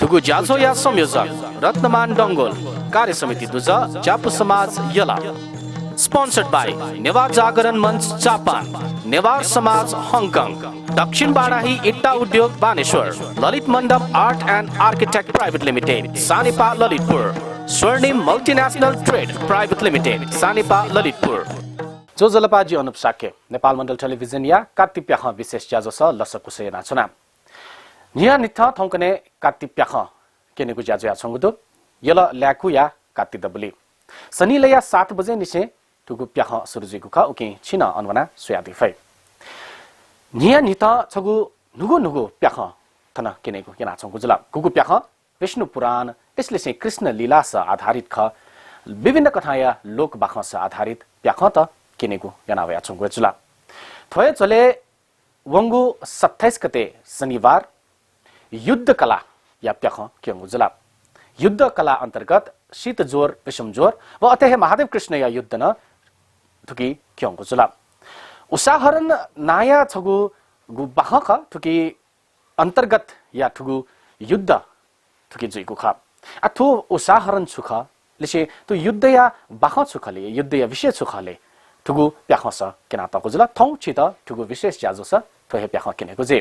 थुगु जाझोया संयोजक रत्नमान डंगोल कार्य समिति दुजा जापु समाज यला स्पोन्सर्ड बाई नेवार जागरण मंच जापान नेवार समाज हङकङ दक्षिण बाराही इट्टा उद्योग Baneshwar Lalit Mandap art and architect private limited Sanepa Lalitpur Swarnim multinational trade private limited Sanepa Lalitpur जो जलपाजी अनुप साक्य नेपाल मण्डल टेलिभिजन या कार्तिप्याख विशेष ज्याजो छ लसकुसे नाचना निया निथ थौकने कार्तिप्याख केनेगु ज्याजो या छंगुदो यल ल्याकु या कार्ति दबली सनी लया 7 बजे निसे तुगु प्याख सुरुजि गुखा उके छिना अनवना सुयादि फै निया निथ छगु नुगु नुगु प्याख थना केनेगु केना छंगु जुला गुगु प्याख विष्णु पुराण त्यसले चाहिँ कृष्ण लीला स आधारित ख विभिन्न कथाया लोक बाख स आधारित प्याख त केनेगु याना वया छंगु जुला थोय चले वंगु 27 गते शनिबार युद्ध कला या प्याख केंगु जुला युद्ध कला अंतर्गत शीत जोर विषम जोर व अतः महादेव कृष्ण या युद्ध न थुकी केंगु जुला उसाहरण नाया छगु गु बाख ख थुकी अंतर्गत या थुगु युद्ध थुकी जुइगु ख अथु उसाहरण छुख लिसे तु युद्ध या बाख छुखले युद्ध या विषय छुखले थुगु प्याख स केना तको जुला थौ छित थुगु विशेष ज्याजो स थोहे प्याख केनेगु जे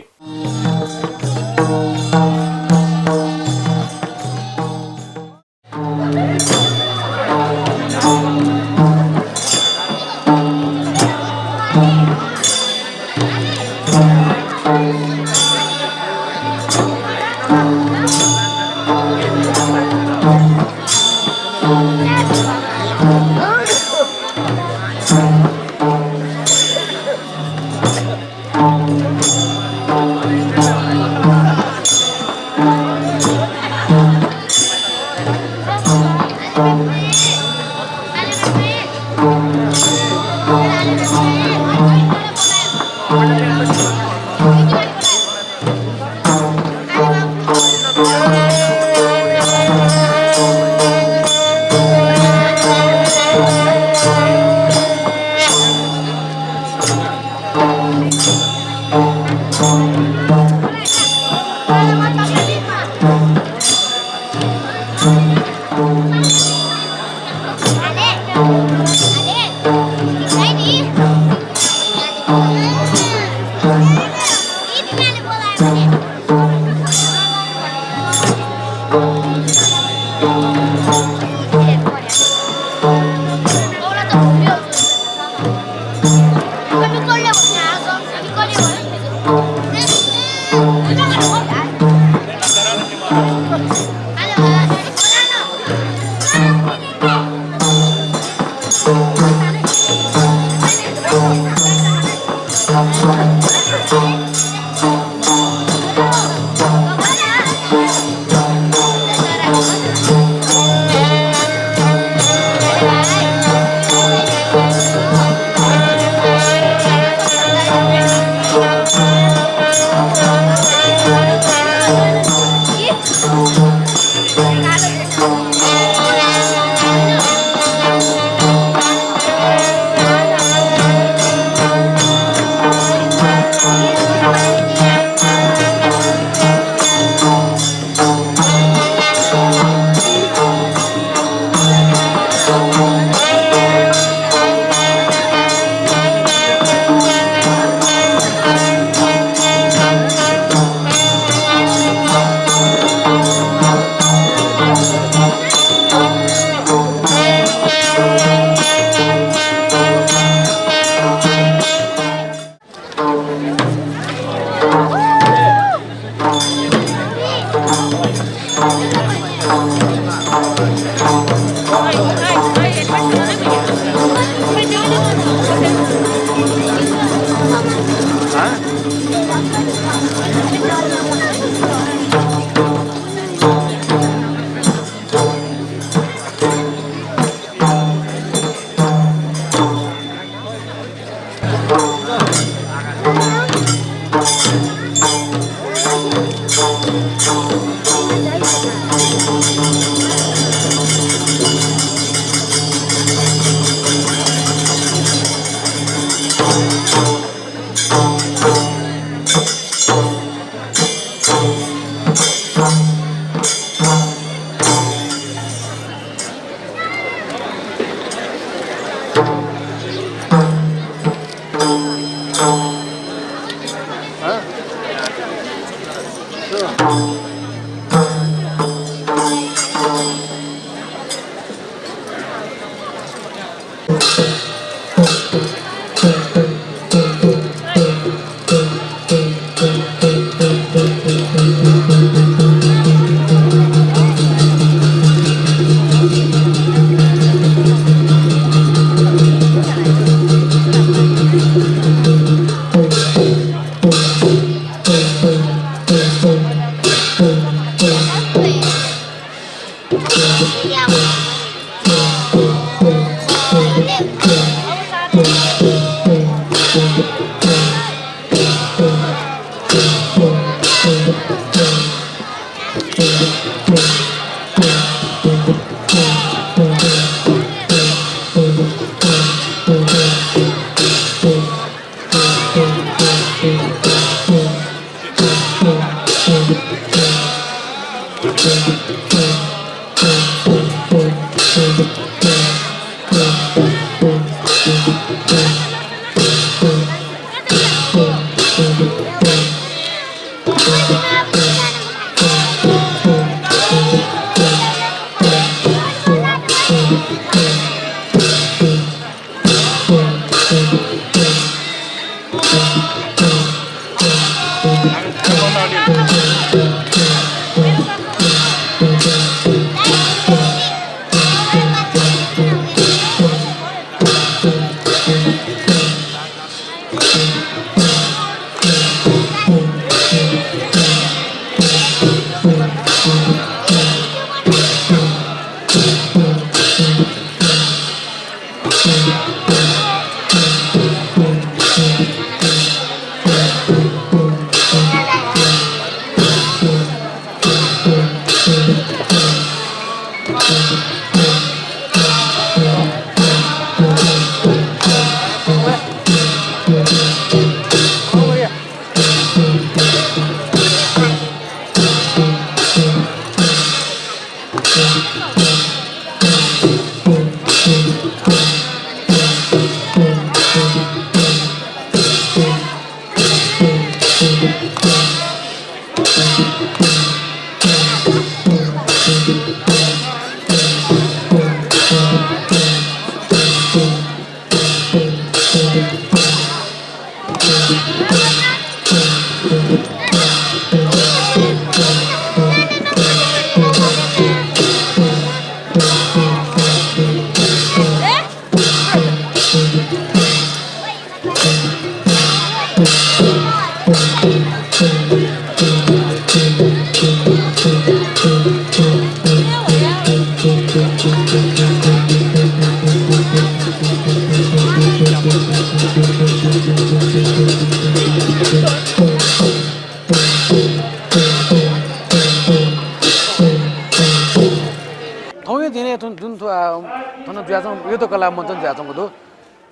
कला मञ्चन जाचंगो दो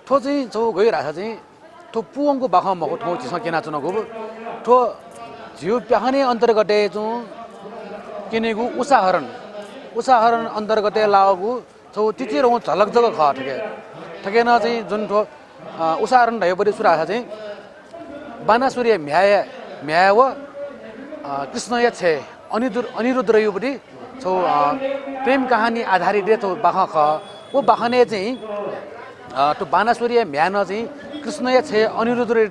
ठो चाहिँ जो गइराछ चाहिँ ठो पुवंको बाखा मको ठो जिस केना चनको ठो जिउ प्याहने अन्तर्गते जो किनेगु उसाहरण अन्तर्गते लागु जो तितिर झलक जग ख ठके न चाहिँ जुन ठो उसाहरण भएपछि सुराछ चाहिँ बानासुर्य म्याव कृष्णय छे अनिरुद्ध रयुपति छौ प्रेम कहानी आधारित तो बाखा ख वो बाखने चाहिँ तो बानासुर्य म्यान चाहिँ कृष्णय छे अनिरुद्ध र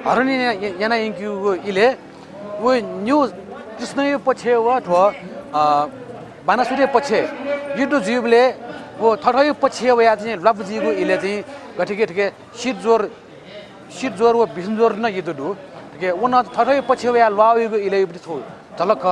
हरणी याना इन्क्यु इले वो न्यू कृष्णय पछि व ठो बानासुर्य पछि युद्ध जीवले वो थठय पछि व या चाहिँ लपजीको इले चाहिँ गठिके शीत जोर वो बिसन जोर न युद्ध दु के वो न थठय पछि व या लवाएको इले छौ झलक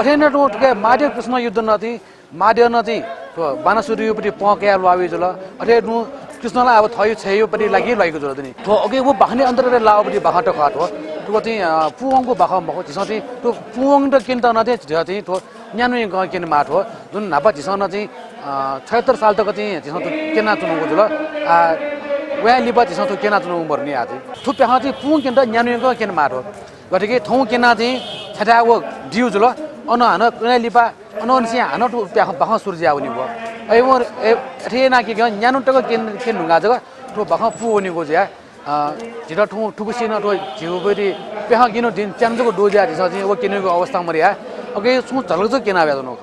अठेन तो के माध्य कृष्ण युद्ध नथी माध्य नथी तो बानासुरीपट्टि पक्या लावे जुल अठे नु कृष्णलाई अब थयो छयोपट्टि लागि लागेको जुल दिनी तो अगे वो बाहने अंदर लावपट्टि बाहट खाट हो तो चाहिँ पुवङको बाखा मको जिसति तो पुवङ त किन त नथे चाहिँ तो न्यानु किन माठ हो जुन नापा जिसन चाहिँ 76 साल तक चाहिँ जिसन तो केना चुनाउको जुल वहाँ लिपा जिसन तो केना चुनाउ पर्ने आज थुप्या चाहिँ पुवङ किन त न्यानु किन माठ हो गतिके थौ केना चाहिँ छटाको दिउ जुल अन हान कुनै लिपा अनसी हान तो बाखा सुर्जी आउने भयो ए मोर एठेना के न्यानु टक किन नुगा जग तो बाखा पुवनी को ज्या जिरा ठु ठुकुसिन तो जिउबरी पेहा किनो दिन च्यान्जको डोज्या दिस चाहिँ वो किनेको अवस्था मरिया अगे सु झलक केना ब्याजनो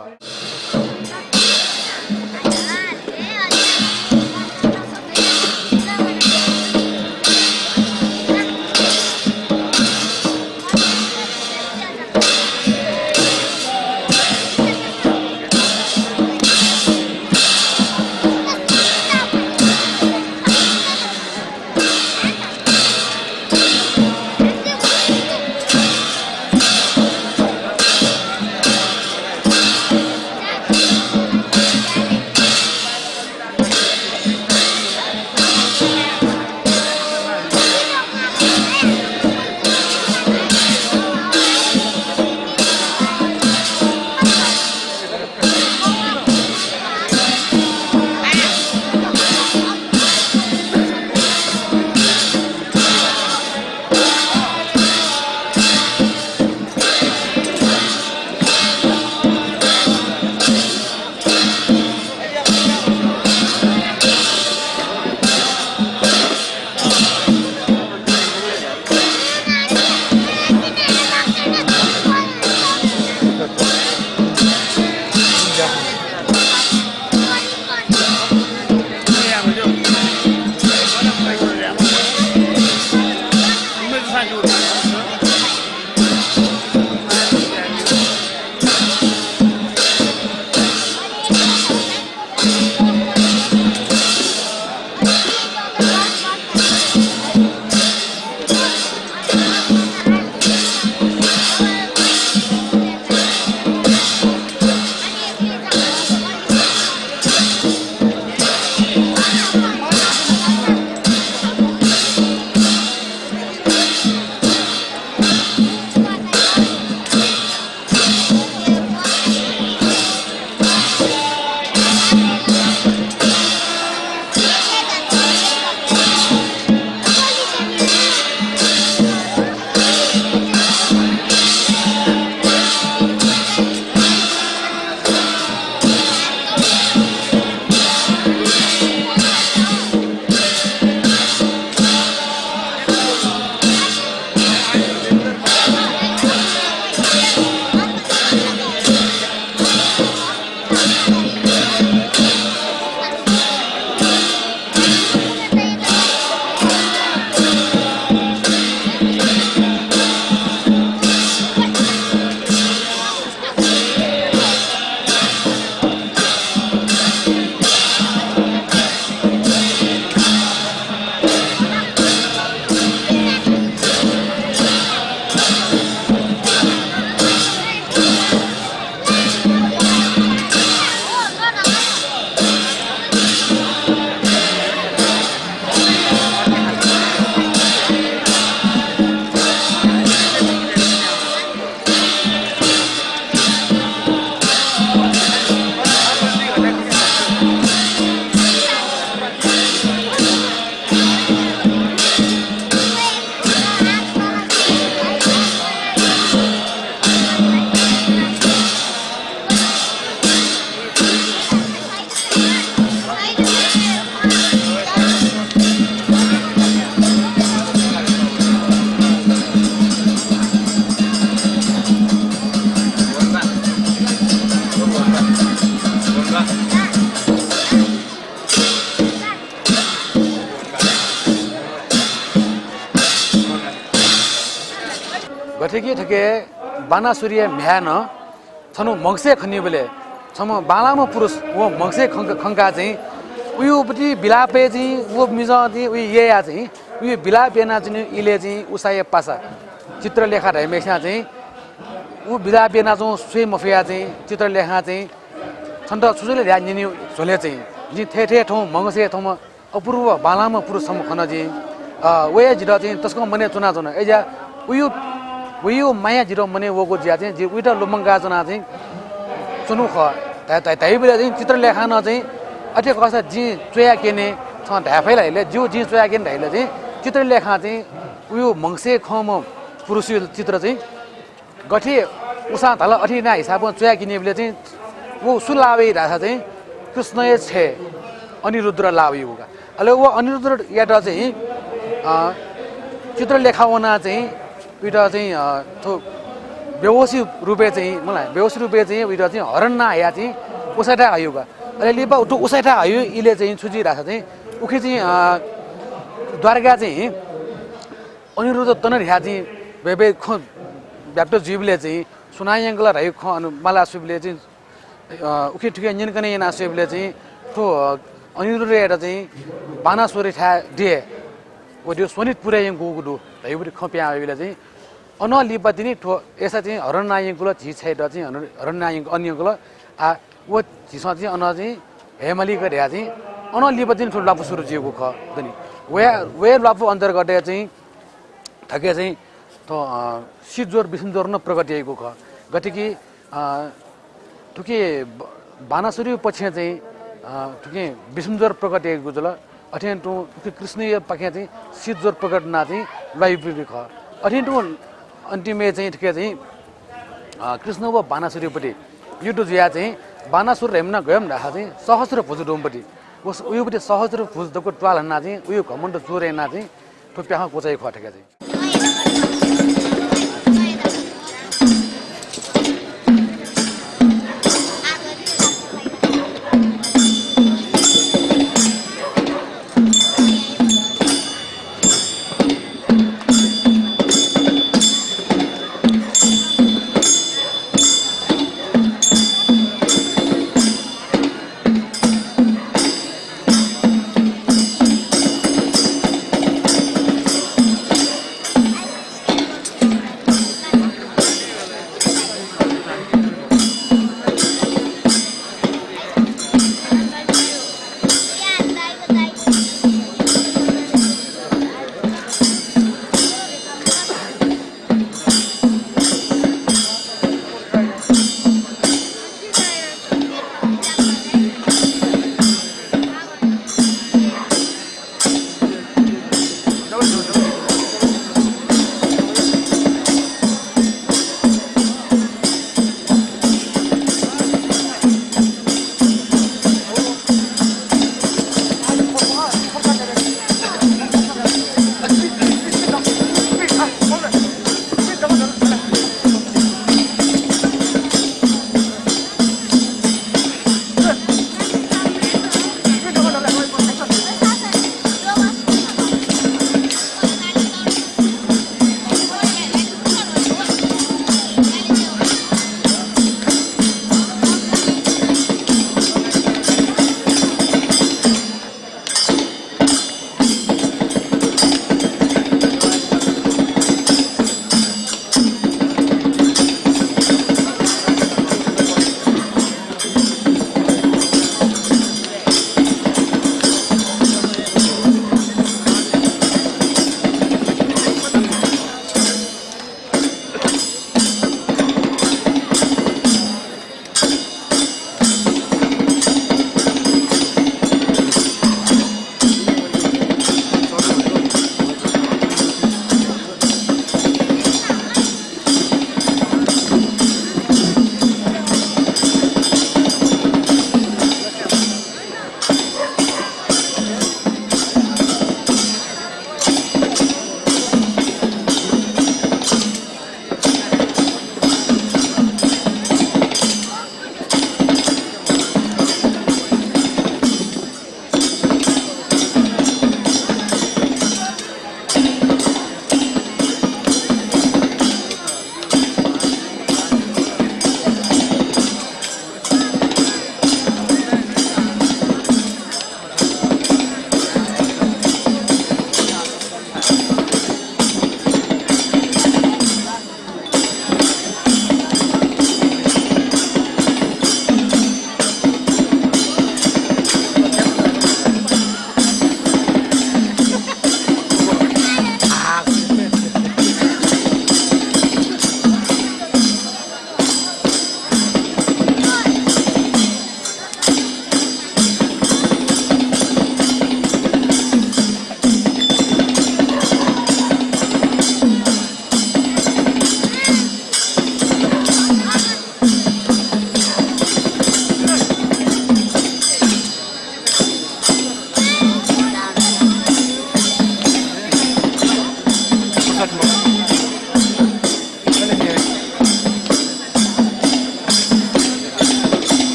गठेकी ठके बाना सूर्य म्यान छनु मक्से खन्ने बेले छम बालामा पुरुष वो मक्से खंका चाहिँ उयोपट्टि बिलापे चाहिँ वो मिज चाहिँ उयो या चाहिँ उयो बिलापेना चाहिँ इले चाहिँ उसाय पासा चित्रलेखा ढाइमेसा चाहिँ ऊ बिदा बेना चाहिँ सुई मफिया चाहिँ चित्रलेखा चाहिँ छन्द सुजुले ल्या निनी झोले चाहिँ जी थे थे ठाउँ मङ्गसे ठाउँमा अपूर्व बालामा पुरुषसम्म खन चाहिँ वे जिरो चाहिँ त्यसको मने चुना चुना एजा उयो माया जिरो मने वको जिया चाहिँ जी उइटा लोमङ्गा चुना चाहिँ सुनु ख ताइ बेला चाहिँ चित्रलेखा न चाहिँ अटे कसा जी चोया केने छ ढाफैला हेले जो जी चोया केने ढाइले चाहिँ चित्रलेखा चाहिँ उयो मङ्गसे खम पुरुष चित्र चाहिँ गठी उसा तल अठी ना हिसाबमा चोया किने बेला चाहिँ वो सुलावे राखा चाहिँ कृष्ण छे अनिरुद्ध लावे होगा अहिले वो अनिरुद्ध याटा चाहिँ चित्रलेखावना चाहिँ उइटा चाहिँ थो बेहोसी रुपे चाहिँ मलाई बेहोसी रुपे चाहिँ उइटा चाहिँ हरण ना आया चाहिँ उसाटा आयोगा अहिले लिपा उठो उसाटा आयो इले चाहिँ छुजी राखा चाहिँ उखे चाहिँ द्वारका चाहिँ अनिरुद्ध तनर ह्या चाहिँ बेबे ख ब्याप्टो जीवले चाहिँ सुनायङ्गला रह्यो ख मला सुबले चाहिँ उखे ठुके निनकने ना सुबले चाहिँ ठो अनिरुद्ध एउटा चाहिँ बानासुरी ठा दिए वो त्यो सोनितपुरे यङ गोगुडु रह्यो खप्या आयोले चाहिँ अन लिपति नि ठो यसा चाहिँ हरणनायङ्गला झि छैड चाहिँ हरणनायङ्ग अन्यङ्गला आ वो झिस चाहिँ अन चाहिँ हेमली गरे चाहिँ अन लिपति ठो लापु सुरु जिएको ख दनि वे लापु अन्तर्गत चाहिँ ठके चाहिँ तो सिजोर बिसुमजोर न प्रगटिएको ख गतिकी ठुके बानासुरी पछि चाहिँ ठुके बिसुमजोर प्रगटिएको जल अठेन टु कृष्णीय पखे चाहिँ सिजोर प्रकट ना चाहिँ लाइब्रेरी ख अठेन टु अन्तिमे चाहिँ ठुके चाहिँ कृष्ण व बानासुरीपट्टि युटु जिया चाहिँ बानासुर हेम्न गयम राखा चाहिँ सहस्र भुज डोमपट्टि उस उयोपट्टि सहस्र भुज दको ट्वाल हन्ना चाहिँ उयो घमण्ड चोरे ना चाहिँ ठुप्याह कोचाइ ख ठेके चाहिँ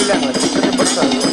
Bilang lah, kita bersama.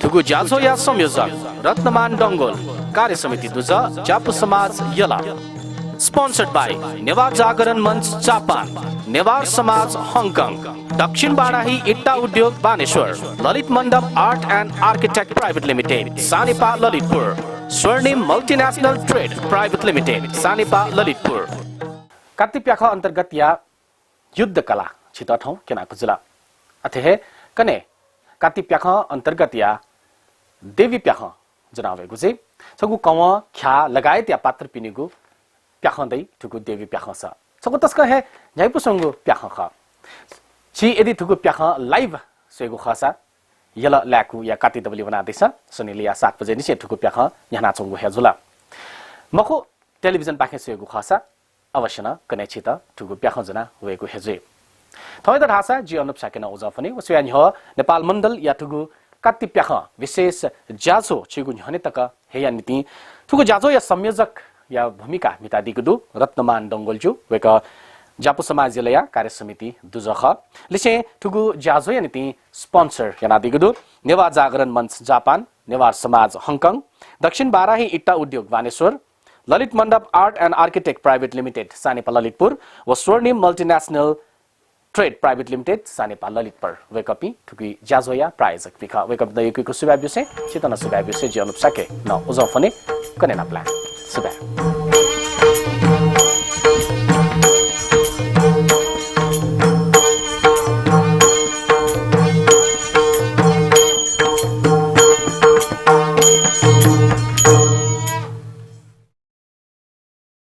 थुगु जाझोया संयोजक रत्नमान डंगोल कार्य समिति दुजा च्यापु समाज यला स्पोन्सर्ड बाय नेवार जागरण मंच जापान नेवार समाज हङकङ दक्षिण बाराही इट्टा उद्योग Baneshwar Lalit Mandap art and architect private limited Sanepa Lalitpur Swarnim multinational trade private limited Sanepa Lalitpur कातिप्याख अन्तर्गत या युद्ध कला छित ठाउँ केना खुजुला अथे कने कातिप्याख अन्तर्गत या देवी प्याख जनावे गुजे सगु कव ख्या लगायत या पात्र पिनेगु प्याखदै ठुकु देवी प्याख छ सगु तस्क है झैपु संगु प्याख ख छि यदि ठुकु प्याख लाइभ सेगु खसा यल ल्याकु या काति दबली बना देछ सुनिलिया 7 बजे निसे ठुकु प्याख यहाँ चंगु हेजुला मखु टेलिभिजन पाखे सेगु खसा अवश्य न कने छित ठुकु प्याख जना वेगु हेजे थौदा ढासा जी अनुप साकेन उजफनी वसयान ह नेपाल मण्डल या ठुगु काति प्याख विशेष जाजो छिगु हने तक हेया नीति ठुगु जाजो या संयोजक या भूमिका मिता दिगुदु रत्नमान डंगोलजु वेक जापु समाज जिल्ला कार्य समिति दुजख लिसे ठुगु जाजो या नीति स्पोन्सर याना दिगुदु नेवार जागरण मंच जापान नेवार समाज हङकङ दक्षिण बाराही इट्टा उद्योग Baneshwar Lalit Mandap art and architect private limited Sanepa Lalitpur व Swarnim multinational trade private limited Sanepa Lalitpur वेकअपी ठुकी जाजोया प्रायोजक पिखा वेकअप दयकुको सुबाब्युसे चितन सुबाब्युसे जी अनुप साके न उजफने कनेना प्लान सुबा